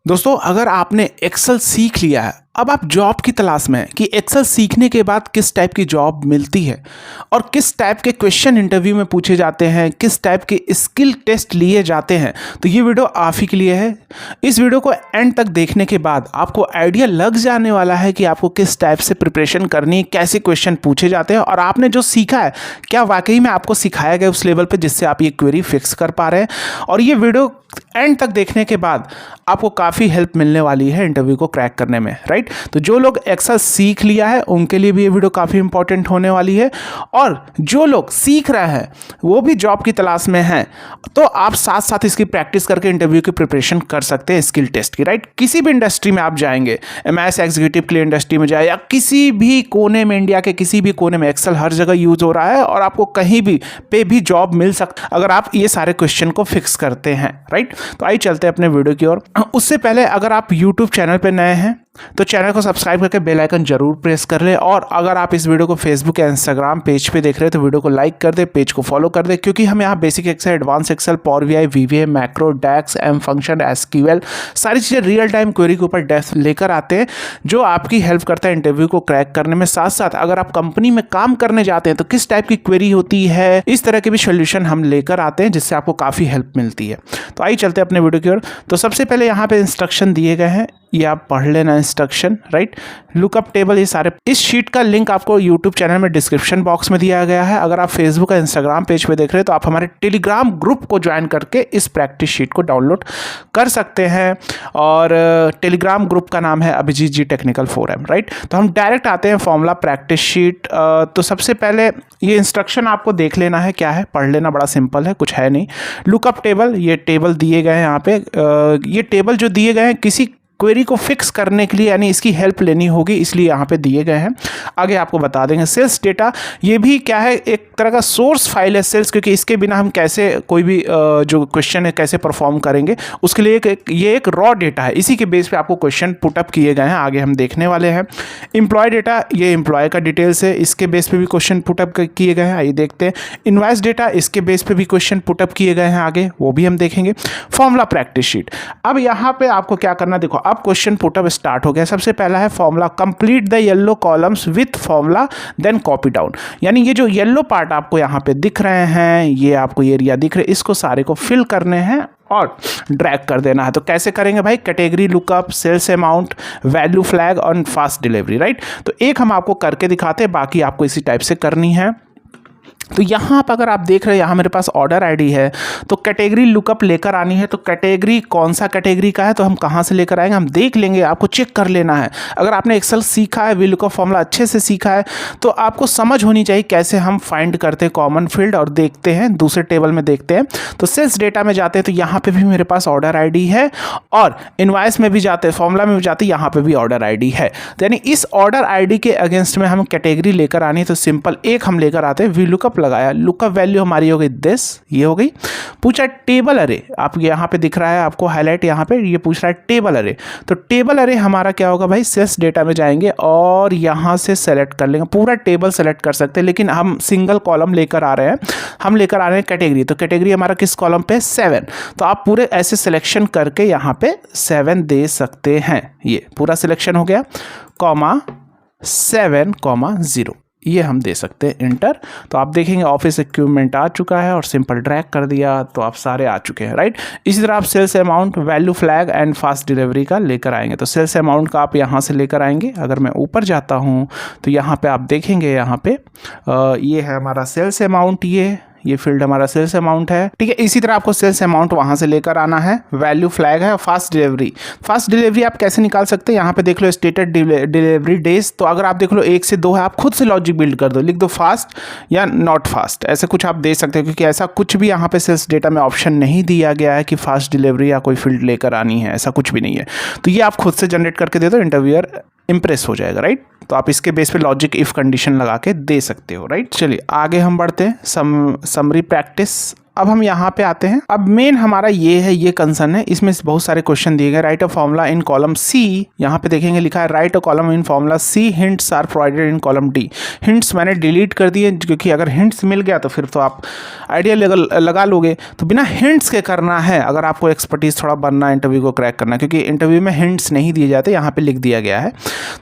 दोस्तों, अगर आपने एक्सेल सीख लिया है, अब आप जॉब की तलाश में हैं कि एक्सेल सीखने के बाद किस टाइप की जॉब मिलती है और किस टाइप के क्वेश्चन इंटरव्यू में पूछे जाते हैं, किस टाइप के स्किल टेस्ट लिए जाते हैं, तो ये वीडियो आप ही के लिए है। इस वीडियो को एंड तक देखने के बाद आपको आइडिया लग जाने वाला है कि आपको किस टाइप से प्रिपरेशन करनी है, कैसे क्वेश्चन पूछे जाते हैं और आपने जो सीखा है क्या वाकई में आपको सिखाया गया उस लेवल पर जिससे आप ये क्वेरी फिक्स कर पा रहे हैं। और ये वीडियो एंड तक देखने के बाद आपको काफ़ी हेल्प मिलने वाली है इंटरव्यू को क्रैक करने में, राइट। तो जो लोग एक्सेल सीख लिया है उनके लिए भी ये वीडियो काफ़ी इंपॉर्टेंट होने वाली है, और जो लोग सीख रहे हैं वो भी जॉब की तलाश में हैं, तो आप साथ साथ इसकी प्रैक्टिस करके इंटरव्यू की प्रिपरेशन कर सकते हैं स्किल टेस्ट की, राइट। किसी भी इंडस्ट्री में आप जाएंगे, एमएस एग्जीक्यूटिव के लिए इंडस्ट्री में जाए या किसी भी कोने में, इंडिया के किसी भी कोने में एक्सेल हर जगह यूज हो रहा है और आपको कहीं भी पे भी जॉब मिल सकता अगर आप ये सारे क्वेश्चन को फिक्स करते हैं, राइट। तो आइए चलते हैं अपने वीडियो की ओर। उससे पहले अगर आप यूट्यूब चैनल पर नए हैं तो चैनल को सब्सक्राइब करके बेल आइकन जरूर प्रेस कर ले, और अगर आप इस वीडियो को फेसबुक या इंस्टाग्राम पेज पे देख रहे हैं तो वीडियो को लाइक कर दे, पेज को फॉलो कर दे, क्योंकि हम यहाँ basic Excel, advance Excel, power BI, VBA, macro, DAX, M function, SQL सारी चीज़ें रियल टाइम क्वेरी के ऊपर डेप्थ लेकर आते हैं जो आपकी हेल्प करता है इंटरव्यू को क्रैक करने में। साथ साथ अगर आप कंपनी में काम करने जाते हैं तो किस टाइप की क्वेरी होती है, इस तरह के भी सोल्यूशन हम लेकर आते हैं जिससे आपको काफ़ी हेल्प मिलती है। तो आइए चलते हैं अपने वीडियो की ओर। तो सबसे पहले यहाँ पे इंस्ट्रक्शन दिए गए हैं, ये आप पढ़ लेना इंस्ट्रक्शन, राइट। लुकअप टेबल, ये सारे, इस शीट का लिंक आपको यूट्यूब चैनल में डिस्क्रिप्शन बॉक्स में दिया गया है। अगर आप फेसबुक या इंस्टाग्राम पेज पे देख रहे हैं तो आप हमारे टेलीग्राम ग्रुप को ज्वाइन करके इस प्रैक्टिस शीट को डाउनलोड कर सकते हैं, और टेलीग्राम ग्रुप का नाम है अभिजीत जी टेक्निकल फोरम, राइट। तो हम डायरेक्ट आते हैं फॉर्मूला प्रैक्टिस शीट। तो सबसे पहले ये इंस्ट्रक्शन आपको देख लेना है, क्या है पढ़ लेना, बड़ा सिंपल है, कुछ है नहीं। लुकअप टेबल, ये टेबल दिए गए हैं यहाँ पे, ये टेबल जो दिए गए हैं किसी क्वेरी को फिक्स करने के लिए, यानी इसकी हेल्प लेनी होगी, इसलिए यहाँ पे दिए गए हैं। आगे आपको बता देंगे। सेल्स डेटा, ये भी क्या है, एक तरह का सोर्स फाइल है सेल्स, क्योंकि इसके बिना हम कैसे कोई भी जो क्वेश्चन है कैसे परफॉर्म करेंगे, उसके लिए ये एक रॉ डेटा है, इसी के बेस पे आपको क्वेश्चन पुटअप किए गए हैं, आगे हम देखने वाले हैं। एम्प्लॉय डेटा, ये एम्प्लॉय का डिटेल्स है, इसके बेस पे भी क्वेश्चन पुटअप किए गए हैं, आइए देखते हैं। इनवॉइस डेटा, इसके बेस पे भी क्वेश्चन पुटअप किए गए हैं, आगे वो भी हम देखेंगे। फॉर्मूला प्रैक्टिस शीट, अब यहाँ पे आपको क्या करना, देखो अब क्वेश्चन पुटअप स्टार्ट हो गया। सबसे पहला है formula, complete the yellow columns with formula then copy down, यानी ये जो येलो पार्ट आपको यहाँ पे दिख रहे हैं, ये आपको एरिया दिख रहे हैं, इसको सारे को फिल करने हैं और ड्रैग कर देना है। तो कैसे करेंगे भाई, category lookup, sales amount, value flag और फास्ट डिलीवरी, राइट। तो एक हम आपको करके दिखाते हैं, बाकी आपको इसी टाइप से करनी है। तो यहाँ पर अगर आप देख रहे हैं, यहाँ मेरे पास ऑर्डर आईडी है, तो कैटेगरी लुकअप लेकर आनी है। तो कैटेगरी कौन सा कैटेगरी का है, तो हम कहाँ से लेकर आएंगे, हम देख लेंगे, आपको चेक कर लेना है। अगर आपने एक्सेल सीखा है, वी लुकअप फॉर्मूला अच्छे से सीखा है, तो आपको समझ होनी चाहिए कैसे हम फाइंड करते हैं कॉमन फील्ड, और देखते हैं दूसरे टेबल में देखते हैं। तो सेल्स डेटा में जाते हैं, तो यहाँ पर भी मेरे पास ऑर्डर आई है, और इनवॉइस में भी जाते हैं, फॉर्मूला में भी जाते हैं, यहाँ पर भी ऑर्डर आई है। यानी इस ऑर्डर आई के अगेंस्ट में हम कैटेगरी लेकर आनी है। तो सिंपल एक हम लेकर आते हैं, वी लुकअप लगाया, लुकअप वैल्यू हमारी हो गई दिस, ये हो गई। पूछा टेबल अरे, आप यहाँ पे दिख रहा है आपको हाईलाइट, यहाँ पे ये पूछ रहा है टेबल अरे। तो टेबल अरे हमारा क्या होगा भाई, सेल्स डेटा में जाएंगे और यहाँ से सेलेक्ट कर लेंगे, पूरा टेबल सेलेक्ट कर सकते हैं, लेकिन हम सिंगल कॉलम लेकर आ रहे हैं, हम लेकर आ रहे हैं कैटेगरी। तो कैटेगरी हमारा किस कॉलम पे, 7। तो आप पूरे ऐसे सिलेक्शन करके यहाँ पे 7 दे सकते हैं। ये पूरा सिलेक्शन हो गया, कॉमा 7,0 ये हम दे सकते हैं, इंटर। तो आप देखेंगे ऑफिस इक्विपमेंट आ चुका है और सिंपल ड्रैग कर दिया तो आप सारे आ चुके हैं, राइट। इसी तरह आप sales amount, value flag and fast delivery का लेकर आएंगे। तो सेल्स अमाउंट का आप यहाँ से लेकर आएंगे। अगर मैं ऊपर जाता हूँ तो यहाँ पे आप देखेंगे, यहाँ पे ये है हमारा सेल्स अमाउंट, ये फील्ड हमारा सेल्स अमाउंट है, ठीक है। इसी तरह आपको सेल्स अमाउंट वहां से लेकर आना है, वैल्यू फ्लैग है, फास्ट डिलीवरी। फास्ट डिलीवरी आप कैसे निकाल सकते हैं, यहाँ पे देख लो स्टेटेड डिलीवरी डेज। तो अगर आप देख लो 1 से 2 है, आप खुद से लॉजिक बिल्ड कर दो, लिख दो फास्ट या नॉट फास्ट, ऐसे कुछ आप दे सकते हो, क्योंकि ऐसा कुछ भी यहाँ पे सेल्स डेटा में ऑप्शन नहीं दिया गया है कि फास्ट डिलीवरी या कोई फील्ड लेकर आनी है, ऐसा कुछ भी नहीं है। तो ये आप खुद से जनरेट करके दे दो, इंटरव्यूअर इंप्रेस हो जाएगा, राइट। तो आप इसके बेस पे लॉजिक इफ कंडीशन लगा के दे सकते हो, राइट। चलिए आगे हम बढ़ते हैं, समरी प्रैक्टिस। अब हम यहाँ पे आते हैं। अब मेन हमारा ये है, ये कंसर्न है, इसमें बहुत सारे क्वेश्चन दिए गए। Write a formula in column C, यहाँ पे देखेंगे लिखा है write a column in formula C, hints are provided in column D. Hints मैंने डिलीट कर दिए क्योंकि अगर हिंट्स मिल गया तो फिर तो आप आइडिया लगा लोगे, तो बिना हिंट्स के करना है अगर आपको एक्सपर्टीज थोड़ा बनना है, इंटरव्यू को क्रैक करना, क्योंकि इंटरव्यू में हिंट्स नहीं दिए जाते, यहाँ पे लिख दिया गया है।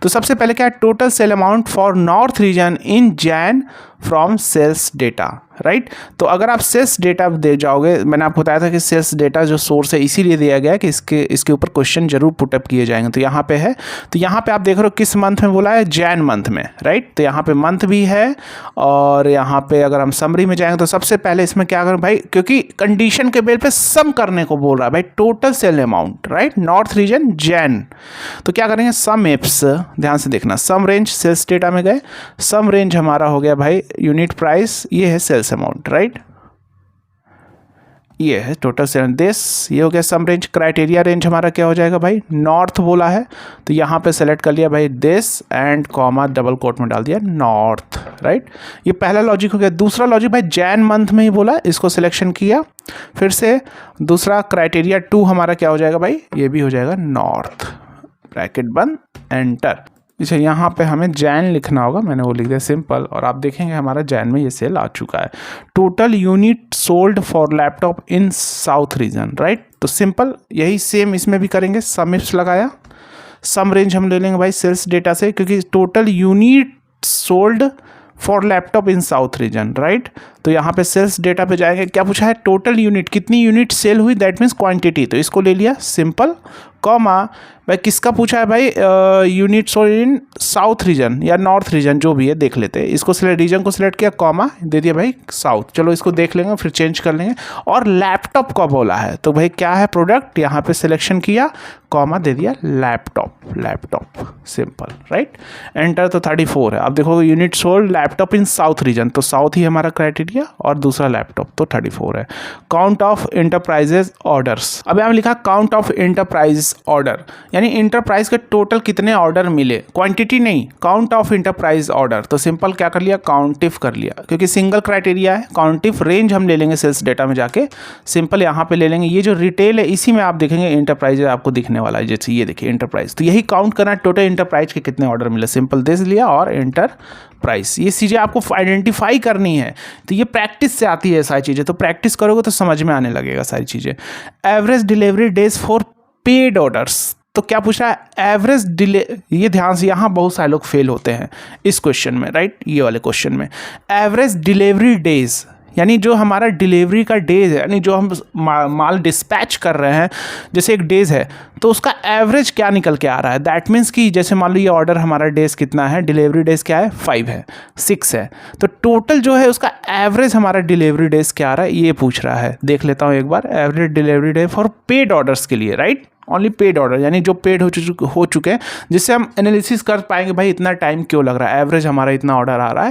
तो सबसे पहले क्या है, total sale amount for north region in Jan from sales data. Right, तो अगर आप सेल्स डेटा दे जाओगे, मैंने आपको बताया था कि सेल्स डेटा जो सोर्स है इसीलिए दिया गया है कि इसके ऊपर क्वेश्चन जरूर पुटअप किए जाएंगे। तो यहाँ पे है, तो यहाँ पे आप देख रहे हो किस मंथ में बोला है, जैन मंथ में। राइट, तो यहाँ पे मंथ भी है, और यहाँ पे अगर हम समरी में जाएंगे तो सबसे पहले इसमें क्या करें भाई, क्योंकि कंडीशन के बेल पे सम करने को बोल रहा है भाई, total sale amount. Right, north region Jain, तो क्या करेंगे, सम एप्स, ध्यान से देखना, सम रेंज सेल्स डेटा में गए, सम रेंज हमारा हो गया भाई यूनिट प्राइस, ये है सेल्स अमाउंट। राइट, ये है टोटल सेल देश, ये हो गया सम रेंज। क्राइटेरिया रेंज हमारा क्या हो जाएगा भाई, नॉर्थ बोला है तो यहाँ पे सेलेक्ट कर लिया भाई देश एंड कॉमा डबल कोट में डाल दिया नॉर्थ। राइट, ये पहला लॉजिक हो गया। दूसरा लॉजिक भाई जैन मंथ में ही बोला, इसको सिलेक्शन किया, फिर से दूसरा क्राइटेरिया 2 हमारा क्या हो जाएगा भाई, ये भी हो जाएगा नॉर्थ, ब्रैकेट बंद, एंटर। अच्छा, यहाँ पे हमें जैन लिखना होगा, मैंने वो लिख दिया सिंपल, और आप देखेंगे हमारा जैन में ये सेल आ चुका है। Total unit sold for laptop in south region. Right, तो सिंपल यही सेम इसमें भी करेंगे, सम इफ्स लगाया, सम रेंज हम ले लेंगे भाई सेल्स डेटा से, क्योंकि total unit sold for laptop in south region. Right, तो यहाँ पे सेल्स डेटा पे जाएंगे, क्या पूछा है, टोटल यूनिट, कितनी यूनिट सेल हुई, दैट मीन्स क्वांटिटी, तो इसको ले लिया सिंपल, कॉमा भाई किसका पूछा है भाई, unit sold in south region या नॉर्थ रीजन, जो भी है देख लेते हैं, इसको रीजन को सिलेक्ट किया, कॉमा दे दिया भाई साउथ। चलो इसको देख लेंगे फिर चेंज कर लेंगे। और लैपटॉप का बोला है तो भाई क्या है, प्रोडक्ट, यहाँ पे सिलेक्शन किया, कॉमा दे दिया laptop, laptop simple. Right, enter, तो 34 है। अब देखो यूनिट सोल्ड लैपटॉप इन साउथ रीजन, तो साउथ ही हमारा क्राइटेरिया, और दूसरा लैपटॉप, तो 34 है। काउंट ऑफ इंटरप्राइजेज ऑर्डर्स, अब यहाँ लिखा काउंट ऑफ इंटरप्राइज ऑर्डर, यानी इंटरप्राइज के टोटल कितने ऑर्डर मिले, क्वांटिटी नहीं, काउंट ऑफ इंटरप्राइज ऑर्डर, तो सिंपल क्या कर लिया, काउंटिव कर लिया, क्योंकि सिंगल क्राइटेरिया है। काउंटिव रेंज हम ले लेंगे सेल्स डेटा में जाके, सिंपल यहाँ पे ले लेंगे, ये जो रिटेल है इसी में आप देखेंगे इंटरप्राइज आपको दिखने वाला है, जैसे ये देखिए इंटरप्राइज, तो यही काउंट करना है टोटल इंटरप्राइज के कितने ऑर्डर मिले, सिंपल देख लिया, और एंटर प्राइस। ये चीज़ें आपको आइडेंटिफाई करनी है, तो ये प्रैक्टिस से आती है सारी चीज़ें, तो प्रैक्टिस करोगे तो समझ में आने लगेगा सारी चीज़ें। Average delivery days for paid orders, तो क्या पूछा है, एवरेज डिले, ये ध्यान से, यहाँ बहुत सारे लोग फेल होते हैं इस क्वेश्चन में। राइट, ये वाले क्वेश्चन में एवरेज डिलीवरी डेज, यानी जो हमारा डिलीवरी का डेज है, यानी जो हम माल डिस्पैच कर रहे हैं, जैसे एक डेज है तो उसका एवरेज क्या निकल के आ रहा है, दैट मीन्स कि जैसे मान लो ये ऑर्डर हमारा डेज कितना है, डिलीवरी डेज क्या है, 5 है, 6 है, तो टोटल जो है उसका एवरेज हमारा डिलीवरी डेज क्या आ रहा है, ये पूछ रहा है। देख लेता हूँ एक बार, average delivery day for paid orders के लिए। राइट, ओनली पेड ऑर्डर, यानी जो पेड हो चुके हैं, जिससे हम एनालिसिस कर पाएंगे भाई इतना टाइम क्यों लग रहा है, एवरेज हमारा इतना ऑर्डर आ रहा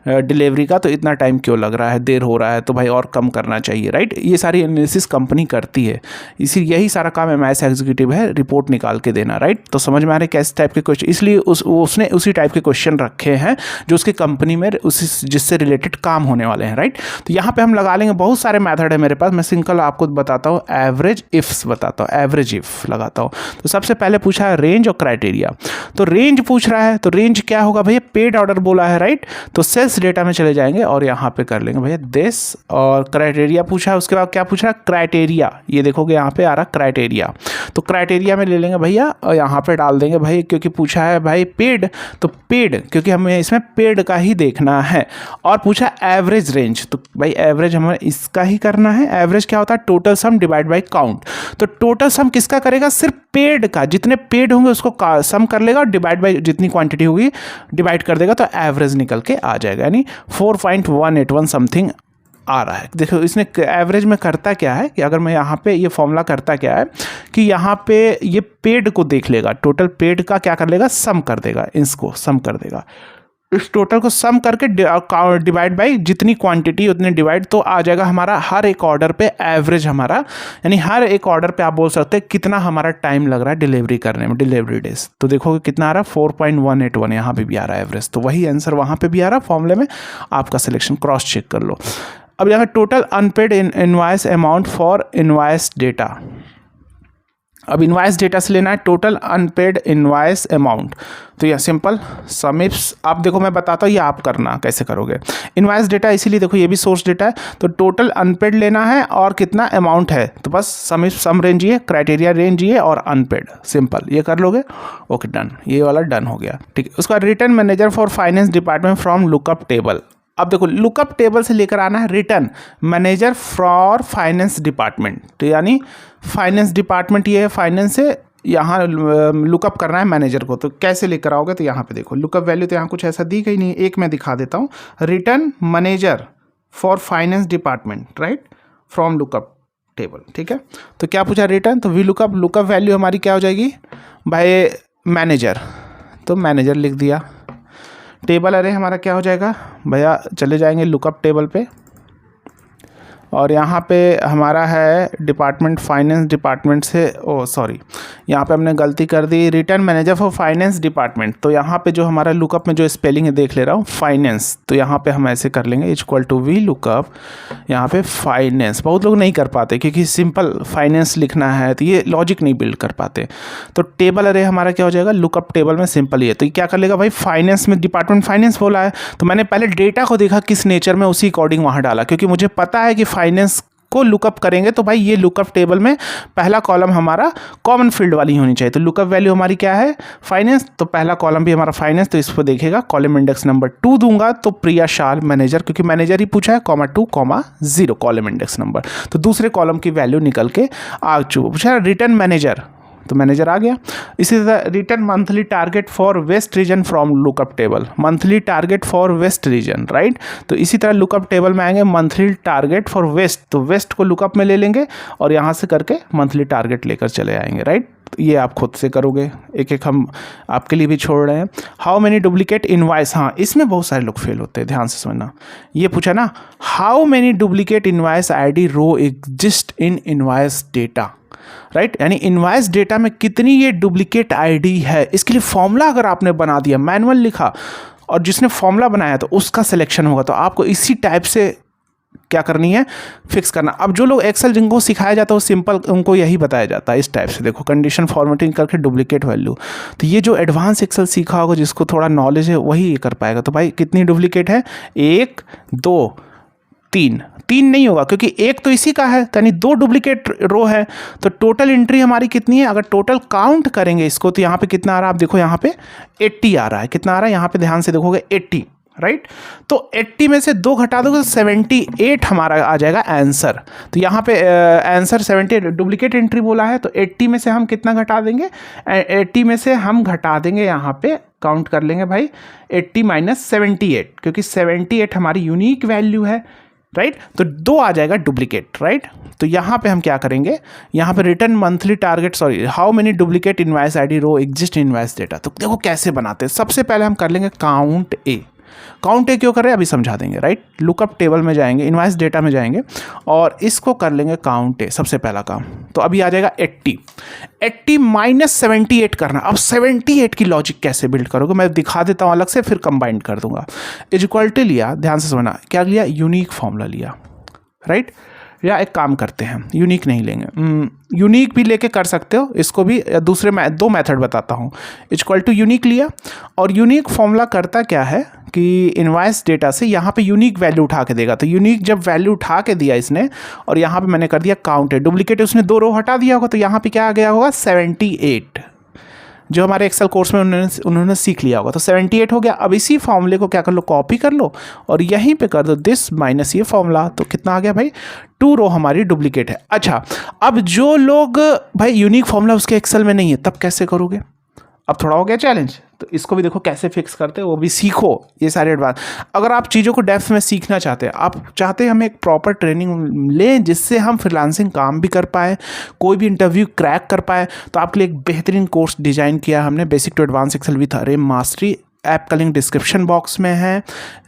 है डिलीवरी का, तो इतना टाइम क्यों लग रहा है, देर हो रहा है, तो भाई और कम करना चाहिए। राइट, ये सारी एनालिसिस कंपनी करती है, इसी यही सारा काम एमआईएस एग्जीक्यूटिव है, रिपोर्ट निकाल के देना। राइट, तो समझ में आ रहा है कैसे टाइप के क्वेश्चन, इसलिए उसने उसी टाइप के क्वेश्चन रखे हैं जो उसकी कंपनी में उसी जिससे रिलेटेड काम होने वाले हैं। राइट, तो यहाँ पे हम लगा लेंगे, बहुत सारे मेथड है मेरे पास, मैं सिंपल आपको बताता हूँ, एवरेज इफ्स बताता हूँ, एवरेज इफ लगाता हूँ। तो सबसे पहले पूछा है रेंज और क्राइटेरिया, तो रेंज पूछ रहा है, तो रेंज क्या होगा भैया, पेड ऑर्डर बोला है। राइट, तो सेल्स डेटा में चले जाएंगे और यहाँ पे कर लेंगे भैया देश, और क्राइटेरिया पूछा है, उसके बाद क्या पूछ रहा है, क्राइटेरिया, ये देखोगे यहाँ पे आ रहा क्राइटेरिया, तो क्राइटेरिया में ले लेंगे भैया, और यहाँ पे डाल देंगे भाई, क्योंकि पूछा है भाई पेड, तो पेड, क्योंकि हमें इसमें पेड का ही देखना है। और पूछा एवरेज रेंज, तो भाई एवरेज हमें इसका ही करना है। एवरेज क्या होता है, total sum divide by count, तो टोटल सम किसका करेगा, सिर्फ पेड का, जितने पेड होंगे उसको सम कर लेगा और डिवाइड बाई जितनी क्वांटिटी होगी डिवाइड कर देगा, तो एवरेज निकल के आ जाएगा, यानी 4.181 समथिंग आ रहा है। देखो इसने एवरेज में करता क्या है कि अगर मैं यहाँ पे ये फॉर्मूला करता क्या है कि यहाँ पे ये पेड को देख लेगा, टोटल पेड का क्या कर लेगा, सम कर देगा, इसको सम कर देगा, इस टोटल को सम करके डिवाइड बाई जितनी क्वांटिटी उतने डिवाइड, तो आ जाएगा हमारा हर एक ऑर्डर पे एवरेज हमारा, यानी हर एक ऑर्डर पे आप बोल सकते हैं कितना हमारा टाइम लग रहा है डिलीवरी करने में, डिलीवरी डेज। तो देखोगे कितना आ रहा है, 4.181, यहाँ पे भी आ रहा है एवरेज, तो वही आंसर वहाँ पे भी आ रहा है फॉर्मूले में, आपका सिलेक्शन क्रॉस चेक कर लो। अब यहाँ total unpaid invoice amount for invoice data. अब इनवॉइस डेटा से लेना है टोटल अनपेड इनवॉइस अमाउंट। तो यह सिंपल समिप्स, आप देखो मैं बताता हूँ, ये आप करना कैसे करोगे। इनवॉइस डेटा इसीलिए देखो ये भी सोर्स डेटा है, तो टोटल अनपेड लेना है और कितना अमाउंट है, तो बस समिप्स सम रेंज ये, क्राइटेरिया रेंज ये और अनपेड, सिंपल ये कर लोगे। ओके डन, ये वाला डन हो गया। ठीक है, उसका return manager for finance department from lookup table. अब देखो लुकअप टेबल से लेकर आना है return manager for finance department, तो यानी फाइनेंस डिपार्टमेंट ये है, फाइनेंस से यहाँ लुकअप करना है मैनेजर को। तो कैसे लेकर आओगे, तो यहाँ पे देखो लुकअप वैल्यू तो यहाँ कुछ ऐसा दी गई नहीं है, एक मैं दिखा देता हूँ, return manager for finance department right from lookup table. ठीक है, तो क्या पूछा रिटर्न, तो वी लुकअप, लुकअप वैल्यू हमारी क्या हो जाएगी भाई मैनेजर, तो मैनेजर लिख दिया। टेबल अरे हमारा क्या हो जाएगा भैया, चले जाएंगे लुकअप टेबल पे और यहाँ पे हमारा है डिपार्टमेंट फाइनेंस डिपार्टमेंट से, ओ सॉरी यहाँ पे हमने गलती कर दी, return manager for finance department. तो यहाँ पे जो हमारा लुकअप में जो स्पेलिंग है देख ले रहा हूँ फाइनेंस, तो यहाँ पे हम ऐसे कर लेंगे इक्वल टू वी लुकअप यहाँ पे फाइनेंस। बहुत लोग नहीं कर पाते क्योंकि सिंपल फाइनेंस लिखना है तो ये लॉजिक नहीं बिल्ड कर पाते। तो टेबल अरे हमारा क्या हो जाएगा लुकअप टेबल में सिंपल ही है, तो ये क्या कर लेगा भाई फाइनेंस में डिपार्टमेंट फाइनेंस बोला है, तो मैंने पहले डेटा को देखा किस नेचर में, उसी अकॉर्डिंग वहाँ डाला, क्योंकि मुझे पता है कि फाइनेंस को लुकअप करेंगे तो भाई ये लुकअप टेबल में पहला कॉलम हमारा कॉमन फील्ड वाली होनी चाहिए। तो लुकअप वैल्यू हमारी क्या है फाइनेंस, तो पहला कॉलम भी हमारा फाइनेंस, तो इसको देखेगा कॉलम इंडेक्स नंबर 2 दूंगा तो प्रिया शाल मैनेजर, क्योंकि मैनेजर ही पूछा है, (2,0) कॉलम इंडेक्स नंबर, तो दूसरे कॉलम की वैल्यू निकल के आ चुका। पूछा रिटर्न मैनेजर, तो मैनेजर आ गया। इसी तरह return monthly target for west region from lookup table, monthly target for west region right. तो इसी तरह लुकअप टेबल में आएंगे मंथली टारगेट फॉर वेस्ट, तो वेस्ट को लुकअप में ले लेंगे और यहाँ से करके मंथली टारगेट लेकर चले आएंगे राइट। तो ये आप खुद से करोगे, एक एक हम आपके लिए भी छोड़ रहे हैं। हाउ मेनी डुप्लीकेट इनवॉइस, हाँ इसमें बहुत सारे लोग फेल होते हैं, ध्यान से समझना। ये पूछा ना how many duplicate invoice ID row exist in invoice data right, यानी इनवॉइस डेटा में कितनी ये डुप्लीकेट आईडी है, इसके लिए फॉर्मूला अगर आपने बना दिया, मैनुअल लिखा और जिसने फॉर्मूला बनाया तो उसका सिलेक्शन होगा। तो आपको इसी टाइप से क्या करनी है फिक्स करना। अब जो लोग एक्सेल जिनको सिखाया जाता है वो सिंपल उनको यही बताया जाता है इस टाइप से, देखो कंडीशन फॉर्मेटिंग करके डुप्लीकेट वैल्यू। तो ये जो एडवांस एक्सेल सीखा होगा जिसको थोड़ा नॉलेज है वही ये कर पाएगा। तो भाई कितनी डुप्लीकेट है, 1 2 3, 3 नहीं होगा क्योंकि एक तो इसी का है, यानी 2 डुप्लीकेट रो है। तो टोटल एंट्री हमारी कितनी है, अगर टोटल काउंट करेंगे इसको तो यहाँ पे कितना आ रहा है, आप देखो यहाँ पे 80 आ रहा है। कितना आ रहा है यहाँ पे ध्यान से देखोगे 80 राइट। तो 80 में से 2 घटा दोगे तो 78 हमारा आ जाएगा आंसर। तो यहाँ पे आंसर 78 डुप्लीकेट एंट्री बोला है, तो 80 में से हम कितना घटा देंगे, 80 में से हम घटा देंगे यहाँ पे काउंट कर लेंगे भाई 80 - 78, क्योंकि 78 हमारी यूनिक वैल्यू है राइट। तो 2 आ जाएगा डुप्लीकेट राइट। तो यहाँ पे हम क्या करेंगे, यहाँ पे return monthly target sorry how many duplicate invoice ID row exist invoice data. तो देखो कैसे बनाते हैं। सबसे पहले हम कर लेंगे काउंट ए। काउंट ए क्यों कर रहे हैं अभी समझा देंगे राइट। लुकअप टेबल में जाएंगे, इनवॉइस डेटा में जाएंगे और इसको कर लेंगे काउंट ए, सबसे पहला काम। तो अभी आ जाएगा 80 - 78 करना। अब 78 की लॉजिक कैसे बिल्ड करोगे मैं दिखा देता हूँ अलग से, फिर कंबाइंड कर दूंगा। इक्वलिटी लिया, ध्यान से समझना क्या लिया, यूनिक फॉर्मूला लिया राइट। या एक काम करते हैं यूनिक नहीं लेंगे, यूनिक भी लेके कर सकते हो इसको भी, दूसरे 2 मेथड बताता हूँ। इक्वल टू यूनिक लिया और यूनिक फॉर्मूला करता क्या है कि इनवॉइस डेटा से यहाँ पे यूनिक वैल्यू उठा के देगा। तो यूनिक जब वैल्यू उठा के दिया इसने और यहाँ पे मैंने कर दिया काउंट है, डुप्लीकेट उसने 2 रो हटा दिया होगा तो यहाँ पे क्या आ गया होगा 78, जो हमारे एक्सेल कोर्स में उन्होंने सीख लिया होगा। तो 78 हो गया। अब इसी फॉर्मूले को क्या कर लो, कॉपी कर लो और यहीं पे कर दो दिस माइनस ये फॉर्मूला, तो कितना आ गया भाई 2 रो हमारी डुप्लीकेट है। अच्छा अब जो लोग भाई यूनिक फॉर्मूला उसके एक्सेल में नहीं है तब कैसे करोगे, अब थोड़ा हो गया चैलेंज। तो इसको भी देखो कैसे फिक्स करते हैं, वो भी सीखो ये सारे एडवांस। अगर आप चीज़ों को डेप्थ में सीखना चाहते हैं, आप चाहते हैं हम एक प्रॉपर ट्रेनिंग लें जिससे हम फ्रीलांसिंग काम भी कर पाए, कोई भी इंटरव्यू क्रैक कर पाए, तो आपके लिए एक बेहतरीन कोर्स डिजाइन किया हमने, basic to advance Excel with अरे मास्टरी। ऐप का लिंक डिस्क्रिप्शन बॉक्स में है,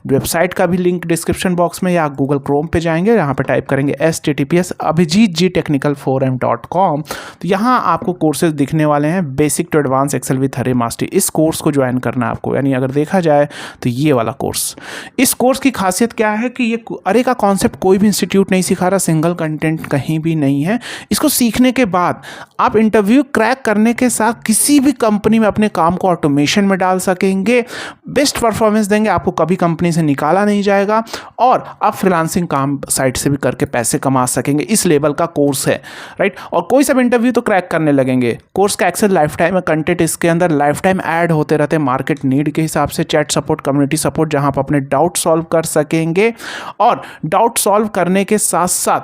वेबसाइट का भी लिंक डिस्क्रिप्शन बॉक्स में या गूगल क्रोम पे जाएंगे, यहाँ पे टाइप करेंगे https://abhijitgtechnical4m.com। तो यहाँ आपको कोर्सेज दिखने वाले हैं, basic to advance Excel with हरे मास्टरी। इस कोर्स को ज्वाइन करना है आपको, यानी अगर देखा जाए तो ये वाला कोर्स। इस कोर्स की खासियत क्या है कि ये अरे का कॉन्सेप्ट कोई भी इंस्टीट्यूट नहीं सिखा रहा, सिंगल कंटेंट कहीं भी नहीं है। इसको सीखने के बाद आप इंटरव्यू क्रैक करने के साथ किसी भी कंपनी में अपने काम को ऑटोमेशन में डाल सकेंगे, बेस्ट परफॉर्मेंस देंगे, आपको कभी कंपनी से निकाला नहीं जाएगा और आप फ्रीलांसिंग काम साइट से भी करके पैसे कमा सकेंगे। इस लेवल का कोर्स है, राइट। और कोई सब इंटरव्यू तो क्रैक करने लगेंगे। कोर्स का एक्सेस लाइफ टाइम है, कंटेंट इसके अंदर लाइफ टाइम ऐड होते रहते हैं मार्केट नीड के हिसाब से, चैट सपोर्ट, कम्युनिटी सपोर्ट, जहां आप अपने डाउट सॉल्व कर सकेंगे। और डाउट सॉल्व करने के साथ साथ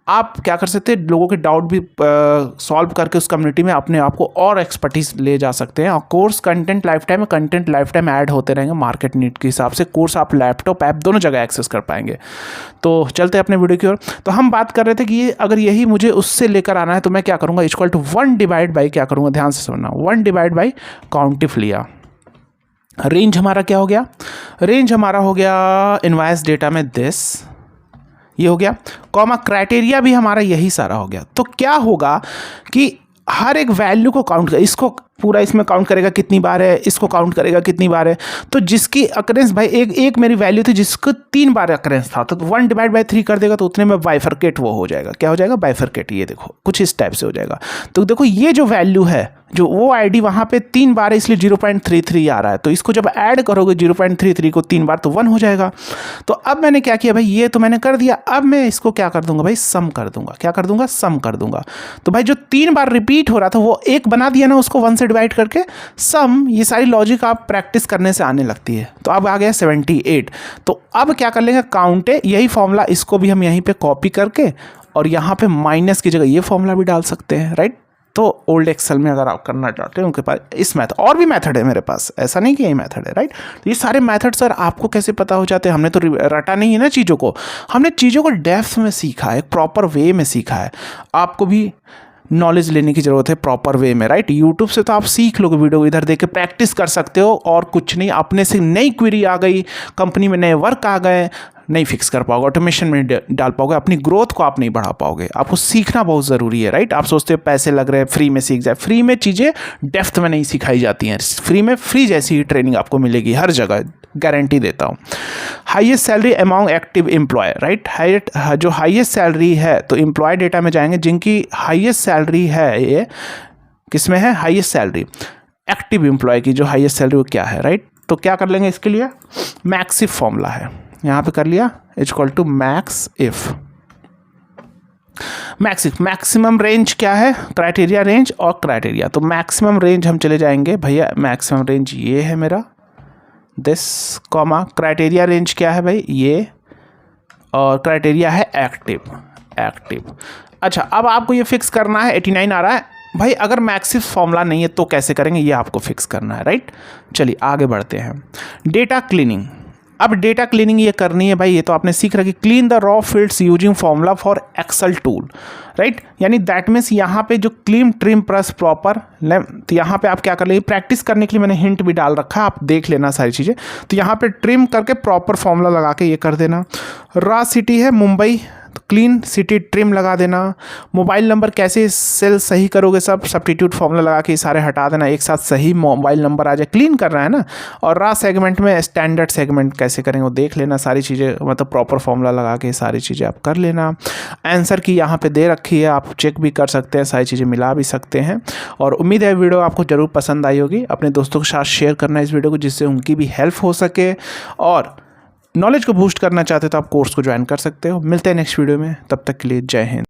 आप क्या कर सकते हैं, लोगों के डाउट भी सॉल्व करके उस कम्युनिटी में अपने आप को और एक्सपर्टीज ले जा सकते हैं। और course content life time, content life time add होते रहेंगे मार्केट नीड के हिसाब से। कोर्स आप लैपटॉप ऐप दोनों जगह एक्सेस कर पाएंगे। तो चलते हैं अपने वीडियो की ओर। तो हम बात कर रहे थे कि ये अगर यही मुझे उससे लेकर आना है तो मैं क्या करूँगा, इक्वल टू 1 डिवाइड बाई, क्या करूँगा ध्यान से सुनना, 1 डिवाइड बाई काउंटिफ लिया। रेंज हमारा क्या हो गया, रेंज हमारा हो गया इनवॉइस डेटा में दिस, ये हो गया, कॉमा क्राइटेरिया भी हमारा यही सारा हो गया। तो क्या होगा कि हर एक वैल्यू को काउंट कर, इसको पूरा इसमें काउंट करेगा कितनी बार है, इसको काउंट करेगा कितनी बार है। तो जिसकी अकरेंस भाई एक मेरी वैल्यू थी जिसको 3 बार अकरेंस था, तो 1 डिवाइड बाई 3 कर देगा तो उतने में बाइफरकेट वो हो जाएगा। क्या हो जाएगा, बाइफरकेट। ये देखो कुछ इस टाइप से हो जाएगा। तो देखो ये जो वैल्यू है, जो वो आईडी वहाँ पे 3 बार है इसलिए 0.33 आ रहा है। तो इसको जब ऐड करोगे 0.33 को 3 बार तो 1 हो जाएगा। तो अब मैंने क्या किया भाई, ये तो मैंने कर दिया। अब मैं इसको क्या कर दूंगा भाई, सम कर दूंगा। क्या कर दूंगा, सम कर दूंगा। तो भाई जो 3 बार रिपीट हो रहा था वो एक बना दिया ना उसको 1 से डिवाइड करके, सम। ये सारी लॉजिक आप प्रैक्टिस करने से आने लगती है। तो अब आ गया 78। तो अब क्या कर लेंगे, काउंट है, यही फॉर्मूला, इसको भी हम यहीं पे कॉपी करके और यहाँ पे माइनस की जगह ये फॉर्मूला भी डाल सकते हैं, राइट। तो ओल्ड एक्सेल में अगर आप करना चाहते हैं उनके पास इस मेथड, और भी मेथड है मेरे पास, ऐसा नहीं कि यही मेथड है, राइट। तो ये सारे मेथड सर आपको कैसे पता हो जाते हैं, हमने तो रटा नहीं है ना चीज़ों को, हमने चीज़ों को डेप्थ में सीखा है, प्रॉपर वे में सीखा है। आपको भी नॉलेज लेने की ज़रूरत है प्रॉपर वे में, राइट। यूट्यूब से तो आप सीख लोगे, वीडियो इधर देख के प्रैक्टिस कर सकते हो और कुछ नहीं। अपने से नई क्वेरी आ गई, कंपनी में नए वर्क आ गए, नहीं फिक्स कर पाओगे, ऑटोमेशन में डाल पाओगे, अपनी ग्रोथ को आप नहीं बढ़ा पाओगे। आपको सीखना बहुत ज़रूरी है, राइट। आप सोचते हो पैसे लग रहे हैं फ्री में सीख जाए, फ्री में चीज़ें डेप्थ में नहीं सिखाई जाती हैं। फ्री में फ्री जैसी ही ट्रेनिंग आपको मिलेगी हर जगह, गारंटी देता हूँ। Highest salary among active employee, right. जो हाईएस्ट सैलरी है तो एम्प्लॉय डेटा में जाएंगे, जिनकी हाईएस्ट सैलरी है, ये किस में है, हाईएस्ट सैलरी एक्टिव एम्प्लॉय की जो हाईएस्ट सैलरी वो क्या है, राइट। तो क्या कर लेंगे इसके लिए, मैक्स इफ फॉर्मूला है, यहाँ पे कर लिया, equal to max if. Maximum range क्या है, क्राइटेरिया रेंज और क्राइटेरिया। तो मैक्सिमम रेंज हम चले जाएंगे भैया, मैक्सिमम रेंज ये है मेरा दिस, कॉमा क्राइटेरिया रेंज क्या है भाई ये, और क्राइटेरिया है एक्टिव। अच्छा अब आपको ये फिक्स करना है, 89 आ रहा है भाई। अगर मैक्सिफ फॉर्मूला नहीं है तो कैसे करेंगे, ये आपको फिक्स करना है, राइट। चलिए आगे बढ़ते हैं। डेटा क्लीनिंग, अब डेटा क्लीनिंग ये करनी है भाई, ये तो आपने सीख रखी, clean the raw fields using formula for Excel tool, right. यानी दैट मीन्स यहाँ पे जो क्लीन ट्रिम प्रेस प्रॉपर, तो यहाँ पे आप क्या कर लेंगे, प्रैक्टिस करने के लिए मैंने हिंट भी डाल रखा है, आप देख लेना सारी चीज़ें। तो यहाँ पे ट्रिम करके प्रॉपर फॉर्मूला लगा के ये कर देना। रॉ सिटी है मुंबई, तो क्लीन सिटी ट्रिम लगा देना। मोबाइल नंबर कैसे सेल सही करोगे, सब सब्स्टिट्यूट फॉर्मूला लगा के सारे हटा देना, एक साथ सही मोबाइल नंबर आ जाए, क्लीन कर रहा है ना। और रॉ सेगमेंट में स्टैंडर्ड सेगमेंट कैसे करेंगे वो देख लेना, सारी चीज़ें मतलब प्रॉपर फॉर्मूला लगा के सारी चीज़ें आप कर लेना। आंसर की यहाँ पे दे रखी है, आप चेक भी कर सकते हैं, सारी चीज़ें मिला भी सकते हैं। और उम्मीद है वीडियो आपको ज़रूर पसंद आई होगी। अपने दोस्तों के साथ शेयर करना इस वीडियो को, जिससे उनकी भी हेल्प हो सके। और नॉलेज को बूस्ट करना चाहते हो तो आप कोर्स को ज्वाइन कर सकते हो। मिलते हैं नेक्स्ट वीडियो में, तब तक के लिए जय हिंद।